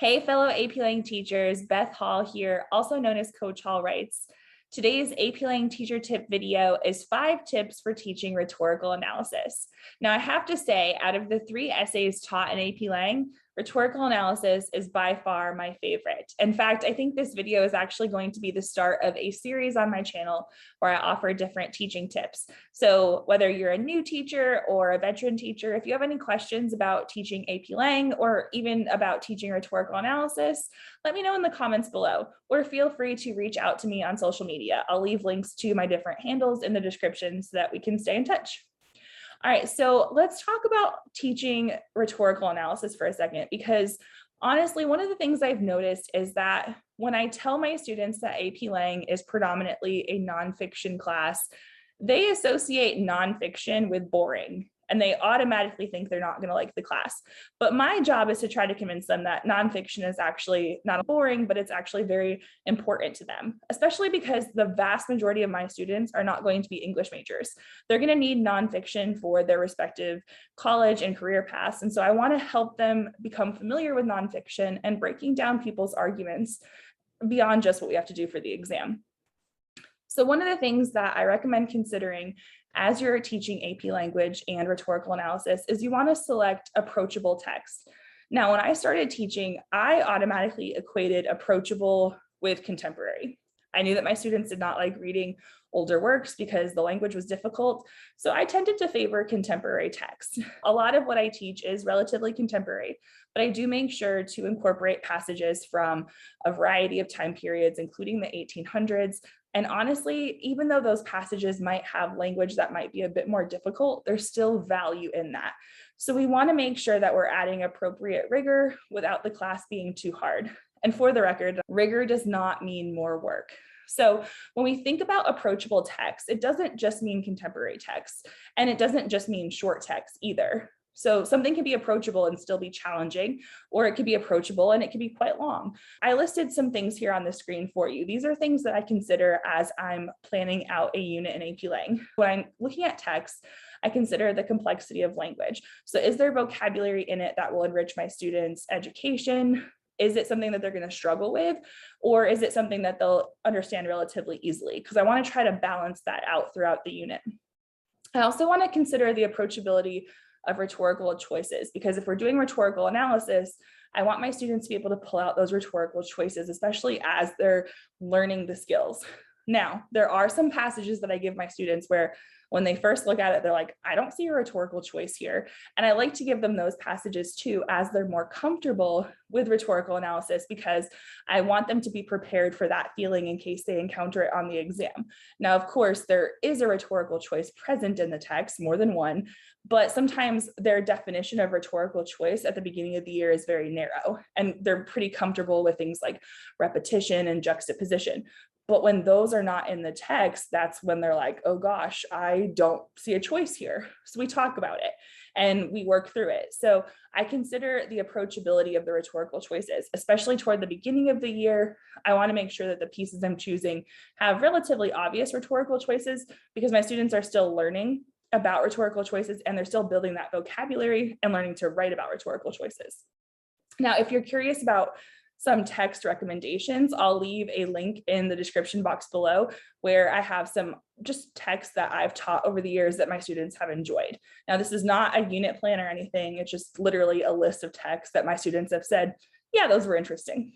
Hey, fellow AP Lang teachers, Beth Hall here, also known as Coach Hall writes. Today's AP Lang teacher tip video is 5 tips for teaching rhetorical analysis. Now, I have to say, out of the 3 essays taught in AP Lang, rhetorical analysis is by far my favorite. In fact, I think this video is actually going to be the start of a series on my channel where I offer different teaching tips. So whether you're a new teacher or a veteran teacher, if you have any questions about teaching AP Lang or even about teaching rhetorical analysis, let me know in the comments below, or feel free to reach out to me on social media. I'll leave links to my different handles in the description so that we can stay in touch. All right, so let's talk about teaching rhetorical analysis for a second, because honestly, one of the things I've noticed is that when I tell my students that AP Lang is predominantly a nonfiction class, they associate nonfiction with boring, and they automatically think they're not going to like the class. But my job is to try to convince them that nonfiction is actually not boring, but it's actually very important to them, especially because the vast majority of my students are not going to be English majors. They're going to need nonfiction for their respective college and career paths. And so I want to help them become familiar with nonfiction and breaking down people's arguments beyond just what we have to do for the exam. So one of the things that I recommend considering as you're teaching AP language and rhetorical analysis is you want to select approachable text. Now, when I started teaching, I automatically equated approachable with contemporary. I knew that my students did not like reading older works because the language was difficult, so I tended to favor contemporary text. A lot of what I teach is relatively contemporary, but I do make sure to incorporate passages from a variety of time periods, including the 1800s. And honestly, even though those passages might have language that might be a bit more difficult, there's still value in that. So we want to make sure that we're adding appropriate rigor without the class being too hard. And for the record, rigor does not mean more work. So when we think about approachable text, it doesn't just mean contemporary text, and it doesn't just mean short text either. So something can be approachable and still be challenging, or it could be approachable and it could be quite long. I listed some things here on the screen for you. These are things that I consider as I'm planning out a unit in AP Lang. When I'm looking at text, I consider the complexity of language. So is there vocabulary in it that will enrich my students' education? Is it something that they're going to struggle with, or is it something that they'll understand relatively easily? Because I want to try to balance that out throughout the unit. I also want to consider the approachability of rhetorical choices, because if we're doing rhetorical analysis, I want my students to be able to pull out those rhetorical choices, especially as they're learning the skills. Now, there are some passages that I give my students where when they first look at it, they're like, I don't see a rhetorical choice here. And I like to give them those passages too, as they're more comfortable with rhetorical analysis, because I want them to be prepared for that feeling in case they encounter it on the exam. Now, of course, there is a rhetorical choice present in the text, more than one, but sometimes their definition of rhetorical choice at the beginning of the year is very narrow, and they're pretty comfortable with things like repetition and juxtaposition. But when those are not in the text, that's when they're like, oh gosh, I don't see a choice here. So we talk about it and we work through it. So I consider the approachability of the rhetorical choices, especially toward the beginning of the year. I want to make sure that the pieces I'm choosing have relatively obvious rhetorical choices, because my students are still learning about rhetorical choices and they're still building that vocabulary and learning to write about rhetorical choices. Now, if you're curious about some text recommendations, I'll leave a link in the description box below where I have some just text that I've taught over the years that my students have enjoyed. Now, this is not a unit plan or anything. It's just literally a list of texts that my students have said, yeah, those were interesting.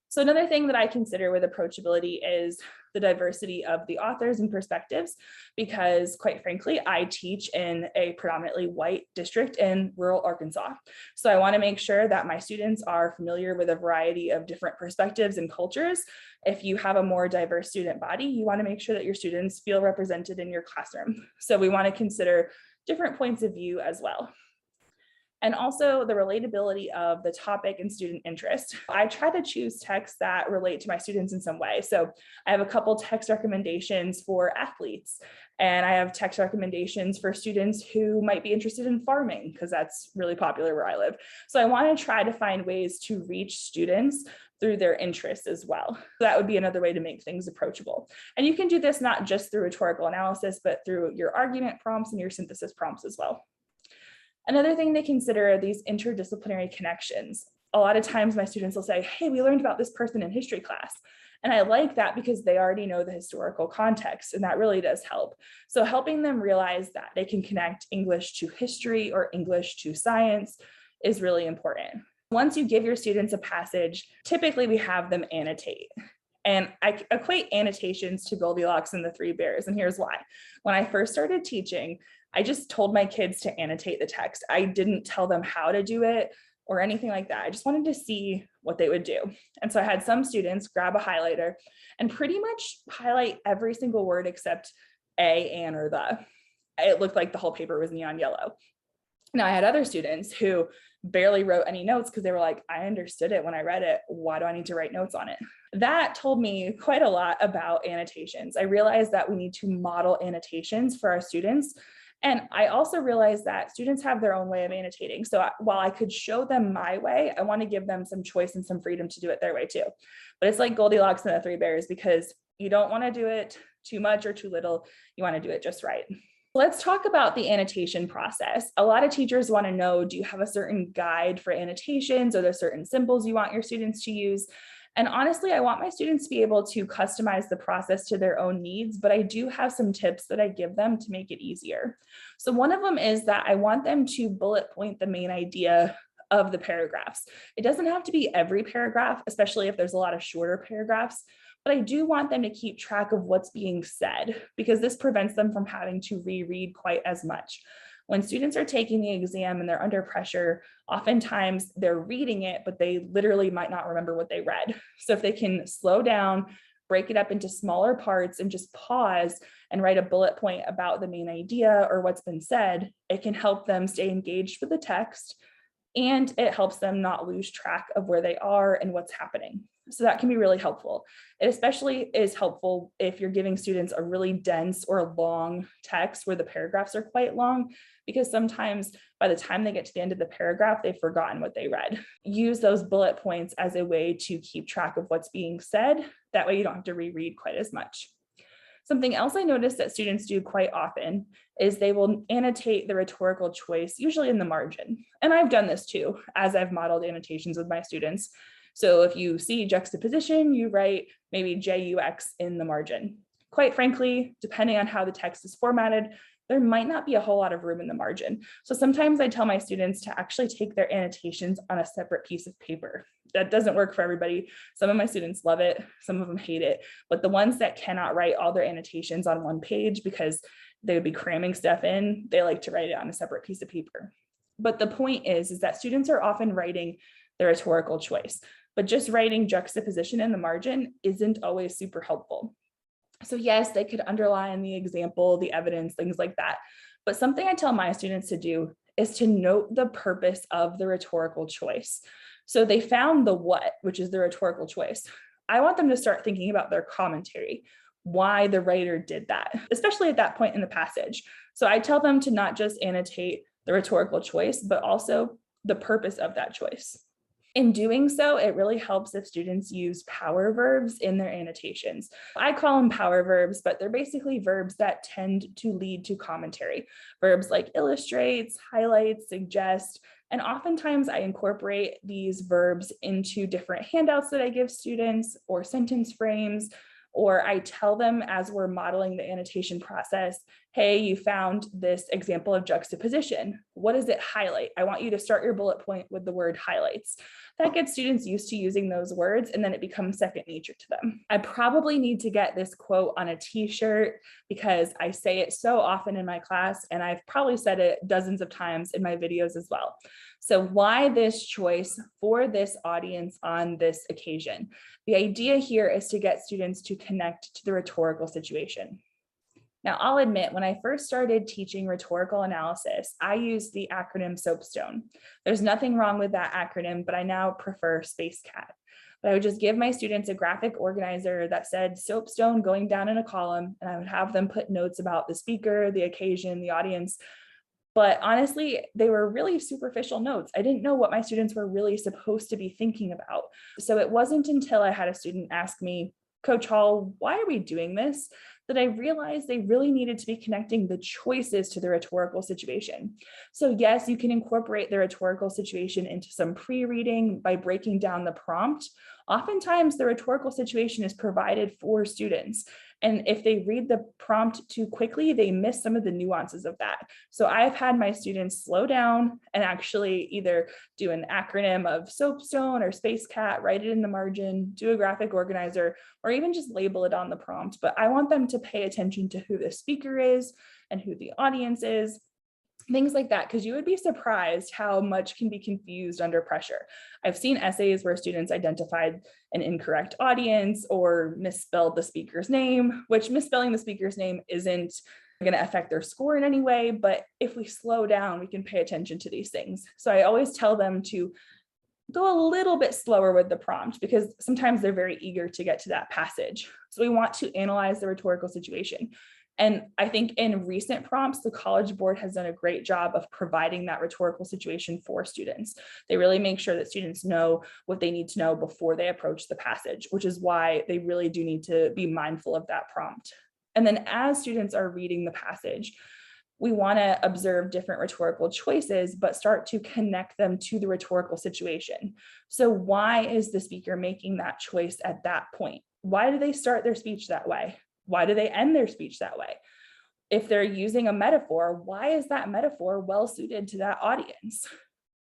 So another thing that I consider with approachability is the diversity of the authors and perspectives, because quite frankly, I teach in a predominantly white district in rural Arkansas. So I want to make sure that my students are familiar with a variety of different perspectives and cultures. If you have a more diverse student body, you want to make sure that your students feel represented in your classroom. So we want to consider different points of view as well. And also the relatability of the topic and student interest. I try to choose texts that relate to my students in some way. So I have a couple text recommendations for athletes, and I have text recommendations for students who might be interested in farming, because that's really popular where I live. So I want to try to find ways to reach students through their interests as well. That would be another way to make things approachable. And you can do this not just through rhetorical analysis, but through your argument prompts and your synthesis prompts as well. Another thing to consider are these interdisciplinary connections. a lot of times my students will say, hey, we learned about this person in history class. And I like that because they already know the historical context, and that really does help. So helping them realize that they can connect English to history or English to science is really important. Once you give your students a passage, typically we have them annotate. And I equate annotations to Goldilocks and the Three Bears, and here's why. When I first started teaching, I just told my kids to annotate the text. I didn't tell them how to do it or anything like that. I just wanted to see what they would do. And so I had some students grab a highlighter and pretty much highlight every single word except a, an, or the. It looked like the whole paper was neon yellow. Now I had other students who barely wrote any notes because they were like, I understood it when I read it. Why do I need to write notes on it? That told me quite a lot about annotations. I realized that we need to model annotations for our students. And I also realized that students have their own way of annotating. So while I could show them my way, I want to give them some choice and some freedom to do it their way too. But it's like Goldilocks and the Three Bears, because you don't want to do it too much or too little. You want to do it just right. Let's talk about the annotation process. A lot of teachers want to know, do you have a certain guide for annotations? Are there certain symbols you want your students to use? And honestly, I want my students to be able to customize the process to their own needs, but I do have some tips that I give them to make it easier. So one of them is that I want them to bullet point the main idea of the paragraphs. It doesn't have to be every paragraph, especially if there's a lot of shorter paragraphs, but I do want them to keep track of what's being said, because this prevents them from having to reread quite as much. When students are taking the exam and they're under pressure, oftentimes they're reading it, but they literally might not remember what they read. So if they can slow down, break it up into smaller parts, and just pause and write a bullet point about the main idea or what's been said, it can help them stay engaged with the text, and it helps them not lose track of where they are and what's happening. So that can be really helpful. It especially is helpful if you're giving students a really dense or long text where the paragraphs are quite long, because sometimes by the time they get to the end of the paragraph, they've forgotten what they read. Use those bullet points as a way to keep track of what's being said. That way you don't have to reread quite as much. Something else I noticed that students do quite often is they will annotate the rhetorical choice, usually in the margin. And I've done this too, as I've modeled annotations with my students. So if you see juxtaposition, you write maybe JUX in the margin. Quite frankly, depending on how the text is formatted, there might not be a whole lot of room in the margin. So sometimes I tell my students to actually take their annotations on a separate piece of paper. That doesn't work for everybody. Some of my students love it, some of them hate it, but the ones that cannot write all their annotations on one page because they would be cramming stuff in, they like to write it on a separate piece of paper. But the point is that students are often writing the rhetorical choice, but just writing juxtaposition in the margin isn't always super helpful. So yes, they could underline the example, the evidence, things like that. But something I tell my students to do is to note the purpose of the rhetorical choice. So they found the what, which is the rhetorical choice. I want them to start thinking about their commentary, why the writer did that, especially at that point in the passage. So I tell them to not just annotate the rhetorical choice, but also the purpose of that choice. In doing so, it really helps if students use power verbs in their annotations. I call them power verbs, but they're basically verbs that tend to lead to commentary. Verbs like illustrates, highlights, suggest, and oftentimes I incorporate these verbs into different handouts that I give students or sentence frames, or I tell them as we're modeling the annotation process, hey, you found this example of juxtaposition. What does it highlight? I want you to start your bullet point with the word highlights. That gets students used to using those words, and then it becomes second nature to them. I probably need to get this quote on a t-shirt because I say it so often in my class, and I've probably said it dozens of times in my videos as well. So why this choice for this audience on this occasion? The idea here is to get students to connect to the rhetorical situation. Now, I'll admit, when I first started teaching rhetorical analysis, I used the acronym SOAPSTONE. There's nothing wrong with that acronym, but I now prefer SpaceCat. But I would just give my students a graphic organizer that said SOAPSTONE going down in a column, and I would have them put notes about the speaker, the occasion, the audience. But honestly, they were really superficial notes. I didn't know what my students were really supposed to be thinking about. So it wasn't until I had a student ask me, Coach Hall, why are we doing this? that I realized they really needed to be connecting the choices to the rhetorical situation. So yes, you can incorporate the rhetorical situation into some pre-reading by breaking down the prompt. Oftentimes the rhetorical situation is provided for students. And if they read the prompt too quickly, they miss some of the nuances of that. So I've had my students slow down and actually either do an acronym of soapstone or space cat, write it in the margin, do a graphic organizer, or even just label it on the prompt. But I want them to pay attention to who the speaker is and who the audience is, things like that, because you would be surprised how much can be confused under pressure. I've seen essays where students identified an incorrect audience or misspelled the speaker's name, which misspelling the speaker's name isn't going to affect their score in any way. But if we slow down, we can pay attention to these things. So I always tell them to go a little bit slower with the prompt because sometimes they're very eager to get to that passage. So we want to analyze the rhetorical situation. And I think in recent prompts, the College Board has done a great job of providing that rhetorical situation for students. They really make sure that students know what they need to know before they approach the passage, which is why they really do need to be mindful of that prompt. And then as students are reading the passage, we want to observe different rhetorical choices, but start to connect them to the rhetorical situation. So why is the speaker making that choice at that point? Why do they start their speech that way? Why do they end their speech that way? If they're using a metaphor, why is that metaphor well suited to that audience?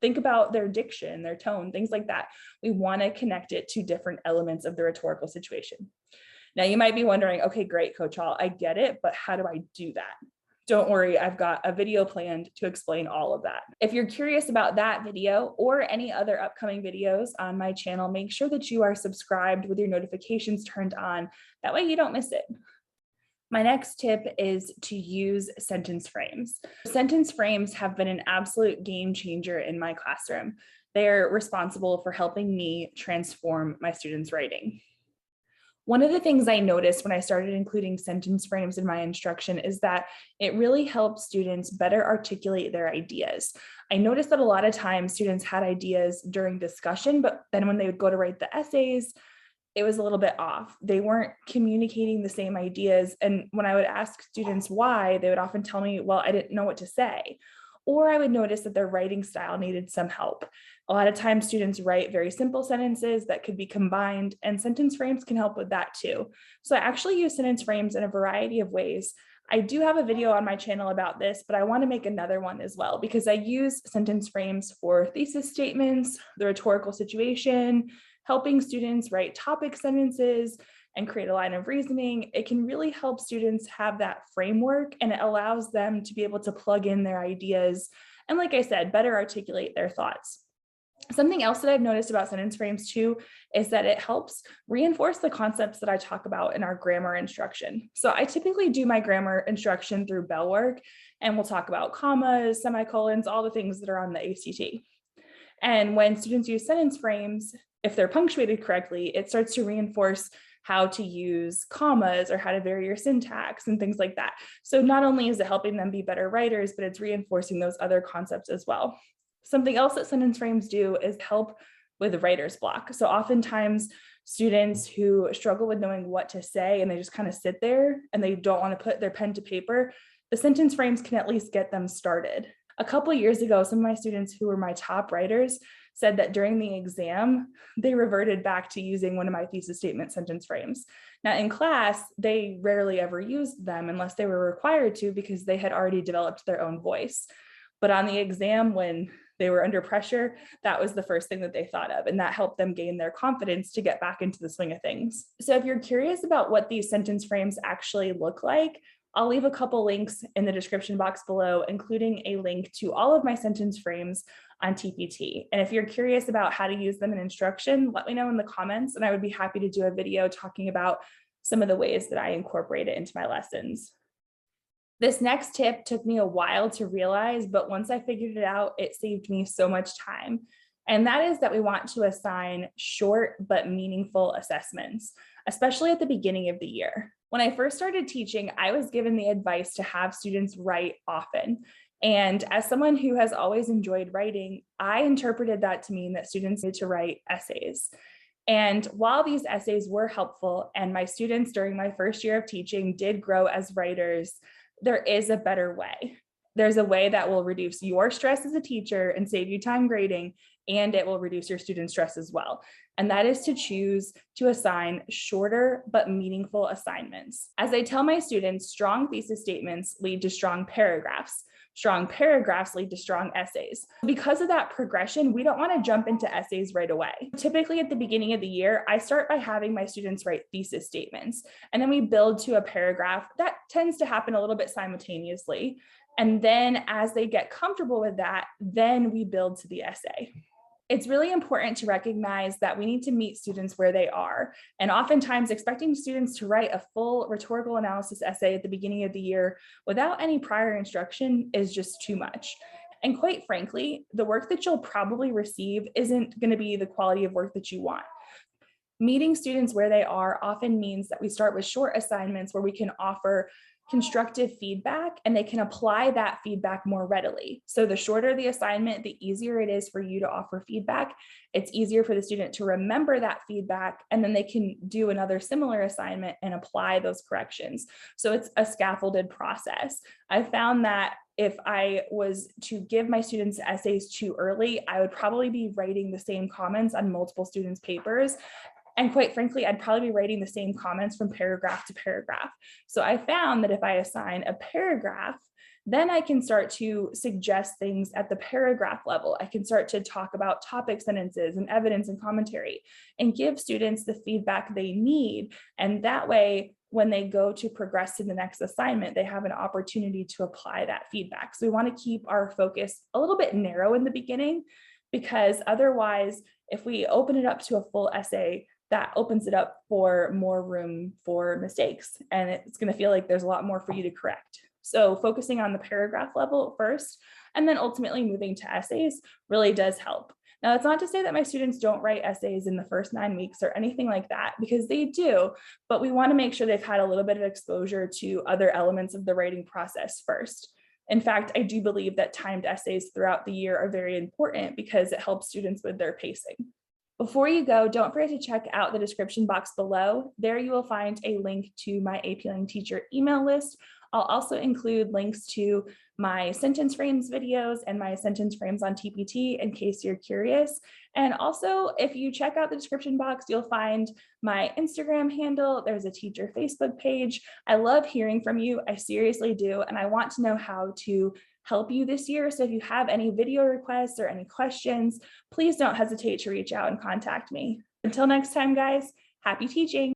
Think about their diction, their tone, things like that. We want to connect it to different elements of the rhetorical situation. Now you might be wondering, okay, great, Coach Hall, I get it, but how do I do that? Don't worry, I've got a video planned to explain all of that. If you're curious about that video or any other upcoming videos on my channel, make sure that you are subscribed with your notifications turned on. That way you don't miss it. My next tip is to use sentence frames. Sentence frames have been an absolute game changer in my classroom. They're responsible for helping me transform my students' writing. One of the things I noticed when I started including sentence frames in my instruction is that it really helps students better articulate their ideas. I noticed that a lot of times students had ideas during discussion, but then when they would go to write the essays, it was a little bit off. They weren't communicating the same ideas. And when I would ask students why, they would often tell me, well, I didn't know what to say. Or I would notice that their writing style needed some help. A lot of times students write very simple sentences that could be combined, and sentence frames can help with that too. So I actually use sentence frames in a variety of ways. I do have a video on my channel about this, but I want to make another one as well because I use sentence frames for thesis statements, the rhetorical situation, helping students write topic sentences and create a line of reasoning. It can really help students have that framework, and it allows them to be able to plug in their ideas and, like I said, better articulate their thoughts. Something else that I've noticed about sentence frames too is that it helps reinforce the concepts that I talk about in our grammar instruction. So I typically do my grammar instruction through bell work, and we'll talk about commas, semicolons, all the things that are on the ACT. And when students use sentence frames, if they're punctuated correctly, it starts to reinforce how to use commas or how to vary your syntax and things like that. So not only is it helping them be better writers, but it's reinforcing those other concepts as well. Something else that sentence frames do is help with writer's block. So oftentimes students who struggle with knowing what to say and they just kind of sit there and they don't want to put their pen to paper, the sentence frames can at least get them started. A couple of years ago, some of my students who were my top writers said that during the exam, they reverted back to using one of my thesis statement sentence frames. Now in class, they rarely ever used them unless they were required to because they had already developed their own voice. But on the exam, when they were under pressure, that was the first thing that they thought of, and that helped them gain their confidence to get back into the swing of things. So if you're curious about what these sentence frames actually look like, I'll leave a couple links in the description box below, including a link to all of my sentence frames on TPT. And if you're curious about how to use them in instruction, let me know in the comments, and I would be happy to do a video talking about some of the ways that I incorporate it into my lessons. This next tip took me a while to realize, but once I figured it out, it saved me so much time. And that is that we want to assign short but meaningful assessments, especially at the beginning of the year. When I first started teaching, I was given the advice to have students write often. And as someone who has always enjoyed writing, I interpreted that to mean that students need to write essays. And while these essays were helpful and my students during my first year of teaching did grow as writers, there is a better way. There's a way that will reduce your stress as a teacher and save you time grading, and it will reduce your student stress as well. And that is to choose to assign shorter but meaningful assignments. As I tell my students, strong thesis statements lead to strong paragraphs. Strong paragraphs lead to strong essays. Because of that progression, we don't want to jump into essays right away. Typically at the beginning of the year, I start by having my students write thesis statements, and then we build to a paragraph. That tends to happen a little bit simultaneously. And then as they get comfortable with that, then we build to the essay. It's really important to recognize that we need to meet students where they are. And oftentimes expecting students to write a full rhetorical analysis essay at the beginning of the year without any prior instruction is just too much. And quite frankly, the work that you'll probably receive isn't going to be the quality of work that you want. Meeting students where they are often means that we start with short assignments where we can offer constructive feedback and they can apply that feedback more readily. So the shorter the assignment, the easier it is for you to offer feedback. It's easier for the student to remember that feedback, and then they can do another similar assignment and apply those corrections. So it's a scaffolded process. I found that if I was to give my students essays too early, I would probably be writing the same comments on multiple students' papers. And quite frankly, I'd probably be writing the same comments from paragraph to paragraph. So I found that if I assign a paragraph, then I can start to suggest things at the paragraph level. I can start to talk about topic sentences and evidence and commentary and give students the feedback they need. And that way, when they go to progress to the next assignment, they have an opportunity to apply that feedback. So we want to keep our focus a little bit narrow in the beginning, because otherwise, if we open it up to a full essay, that opens it up for more room for mistakes. And it's going to feel like there's a lot more for you to correct. So focusing on the paragraph level first, and then ultimately moving to essays really does help. Now, it's not to say that my students don't write essays in the first 9 weeks or anything like that, because they do, but we want to make sure they've had a little bit of exposure to other elements of the writing process first. In fact, I do believe that timed essays throughout the year are very important because it helps students with their pacing. Before you go, don't forget to check out the description box below. There you will find a link to my appealing teacher email list. I'll also include links to my sentence frames videos and my sentence frames on TPT in case you're curious. And also, if you check out the description box, you'll find my Instagram handle. There's a teacher Facebook page. I love hearing from you. I seriously do. And I want to know how to help you this year. So if you have any video requests or any questions, please don't hesitate to reach out and contact me. Until next time, guys, happy teaching.